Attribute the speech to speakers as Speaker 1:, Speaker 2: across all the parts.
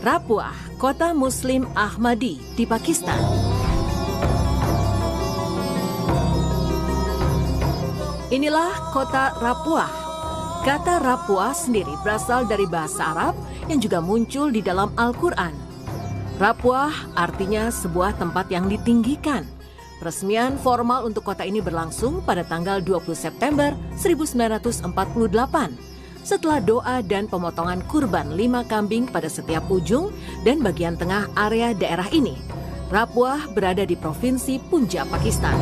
Speaker 1: Rapuah, kota Muslim Ahmadi di Pakistan. Inilah kota Rapuah. Kata Rapuah sendiri berasal dari bahasa Arab yang juga muncul di dalam Al-Quran. Rapuah artinya sebuah tempat yang ditinggikan. Peresmian formal untuk kota ini berlangsung pada tanggal 20 September 1948. Setelah doa dan pemotongan kurban 5 kambing pada setiap ujung dan bagian tengah area daerah ini. Rapuah berada di Provinsi Punjab, Pakistan.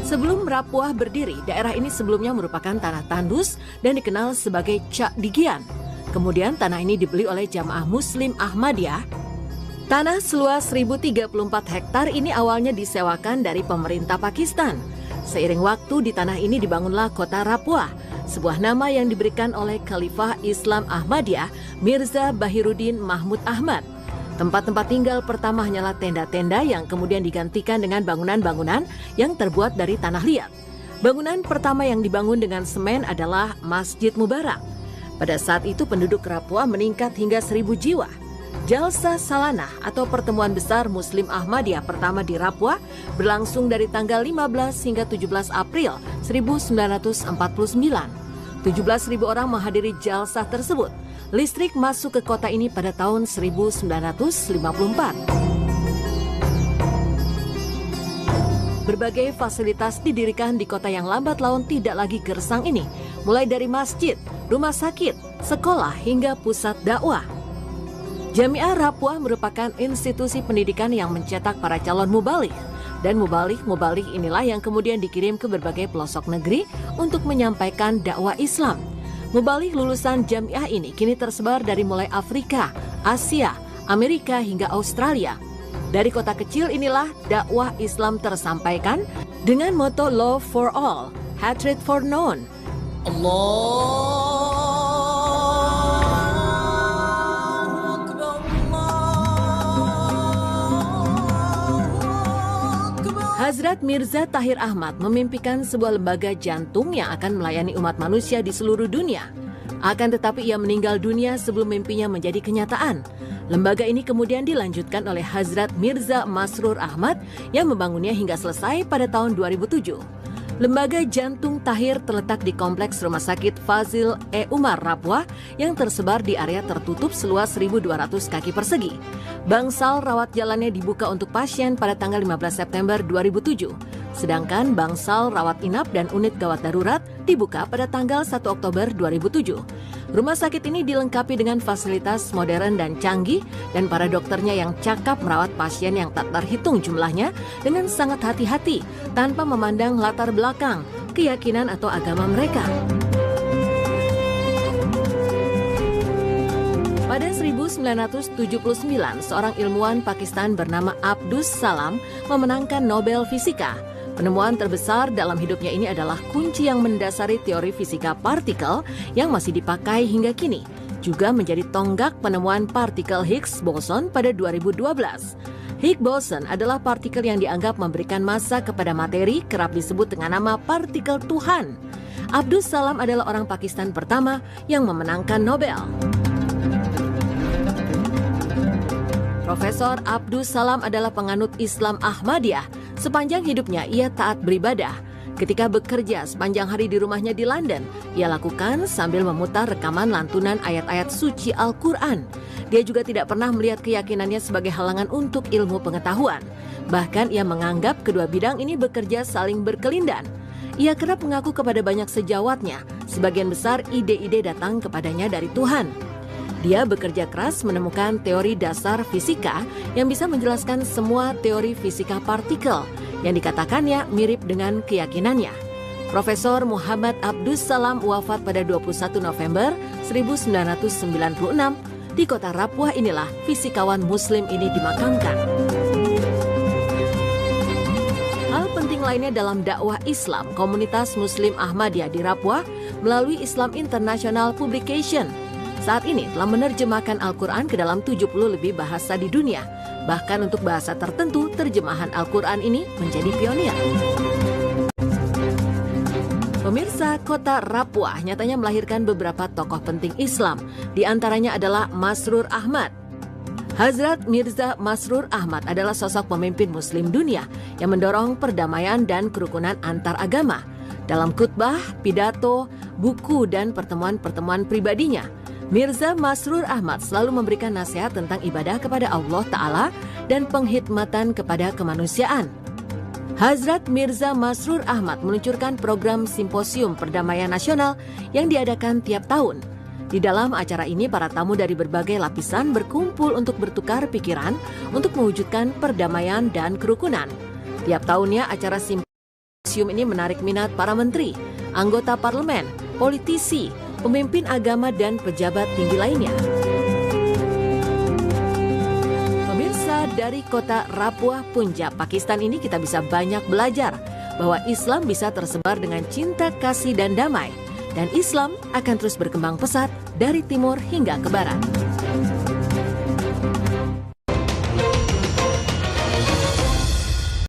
Speaker 1: Sebelum Rapuah berdiri, daerah ini sebelumnya merupakan tanah tandus dan dikenal sebagai Cak Digian. Kemudian tanah ini dibeli oleh Jamaah Muslim Ahmadiyah. Tanah seluas 1034 hektar ini awalnya disewakan dari pemerintah Pakistan. Seiring waktu di tanah ini dibangunlah kota Rapuah, sebuah nama yang diberikan oleh Khalifah Islam Ahmadiyah Mirza Bahiruddin Mahmud Ahmad. Tempat-tempat tinggal pertama hanyalah tenda-tenda yang kemudian digantikan dengan bangunan-bangunan yang terbuat dari tanah liat. Bangunan pertama yang dibangun dengan semen adalah Masjid Mubarak. Pada saat itu penduduk Rapuah meningkat hingga 1.000 jiwa. Jalsa Salanah atau pertemuan besar Muslim Ahmadiyah pertama di Rapuah berlangsung dari tanggal 15 hingga 17 April 1949. 17.000 orang menghadiri jalsah tersebut. Listrik masuk ke kota ini pada tahun 1954. Berbagai fasilitas didirikan di kota yang lambat laun tidak lagi gersang ini, mulai dari masjid, rumah sakit, sekolah hingga pusat dakwah. Jamiah Rapuah merupakan institusi pendidikan yang mencetak para calon mubalik. Dan mubalik inilah yang kemudian dikirim ke berbagai pelosok negeri untuk menyampaikan dakwah Islam. Mubalik lulusan jamiah ini kini tersebar dari mulai Afrika, Asia, Amerika hingga Australia. Dari kota kecil inilah dakwah Islam tersampaikan dengan moto Love for All, Hatred for None. Hazrat Mirza Tahir Ahmad memimpikan sebuah lembaga jantung yang akan melayani umat manusia di seluruh dunia. Akan tetapi ia meninggal dunia sebelum mimpinya menjadi kenyataan. Lembaga ini kemudian dilanjutkan oleh Hazrat Mirza Masrur Ahmad yang membangunnya hingga selesai pada tahun 2007. Lembaga Jantung Tahir terletak di Kompleks Rumah Sakit Fazil E. Umar Rapuah yang tersebar di area tertutup seluas 1.200 kaki persegi. Bangsal rawat jalannya dibuka untuk pasien pada tanggal 15 September 2007. Sedangkan bangsal rawat inap dan unit gawat darurat dibuka pada tanggal 1 Oktober 2007. Rumah sakit ini dilengkapi dengan fasilitas modern dan canggih dan para dokternya yang cakap merawat pasien yang tak terhitung jumlahnya dengan sangat hati-hati tanpa memandang latar belakang, keyakinan atau agama mereka. Pada 1979, seorang ilmuwan Pakistan bernama Abdus Salam memenangkan Nobel Fisika. Penemuan terbesar dalam hidupnya ini adalah kunci yang mendasari teori fisika partikel yang masih dipakai hingga kini. Juga menjadi tonggak penemuan partikel Higgs boson pada 2012. Higgs boson adalah partikel yang dianggap memberikan massa kepada materi, kerap disebut dengan nama partikel Tuhan. Abdus Salam adalah orang Pakistan pertama yang memenangkan Nobel. Profesor Abdus Salam adalah penganut Islam Ahmadiyah. Sepanjang hidupnya ia taat beribadah. Ketika bekerja sepanjang hari di rumahnya di London, ia lakukan sambil memutar rekaman lantunan ayat-ayat suci Al-Quran. Dia juga tidak pernah melihat keyakinannya sebagai halangan untuk ilmu pengetahuan. Bahkan ia menganggap kedua bidang ini bekerja saling berkelindan. Ia kerap mengaku kepada banyak sejawatnya, sebagian besar ide-ide datang kepadanya dari Tuhan. Dia bekerja keras menemukan teori dasar fisika yang bisa menjelaskan semua teori fisika partikel yang dikatakannya mirip dengan keyakinannya. Profesor Muhammad Abdus Salam wafat pada 21 November 1996. Di kota Rapuah inilah fisikawan Muslim ini dimakamkan. Hal penting lainnya dalam dakwah Islam, komunitas Muslim Ahmadiyah di Rapuah melalui Islam International Publication saat ini telah menerjemahkan Al-Quran ke dalam 70 lebih bahasa di dunia. Bahkan untuk bahasa tertentu, terjemahan Al-Quran ini menjadi pionir. Pemirsa, kota Rapuah nyatanya melahirkan beberapa tokoh penting Islam. Di antaranya adalah Masrur Ahmad. Hazrat Mirza Masrur Ahmad adalah sosok pemimpin Muslim dunia yang mendorong perdamaian dan kerukunan antar agama. Dalam khutbah, pidato, buku, dan pertemuan-pertemuan pribadinya, Mirza Masrur Ahmad selalu memberikan nasihat tentang ibadah kepada Allah Ta'ala dan penghidmatan kepada kemanusiaan. Hazrat Mirza Masrur Ahmad meluncurkan program Simposium Perdamaian Nasional yang diadakan tiap tahun. Di dalam acara ini, para tamu dari berbagai lapisan berkumpul untuk bertukar pikiran untuk mewujudkan perdamaian dan kerukunan. Tiap tahunnya, acara simposium ini menarik minat para menteri, anggota parlemen, politisi, pemimpin agama, dan pejabat tinggi lainnya. Dari kota Rapuah, Punjab, Pakistan ini kita bisa banyak belajar bahwa Islam bisa tersebar dengan cinta, kasih, dan damai. Dan Islam akan terus berkembang pesat dari timur hingga ke barat.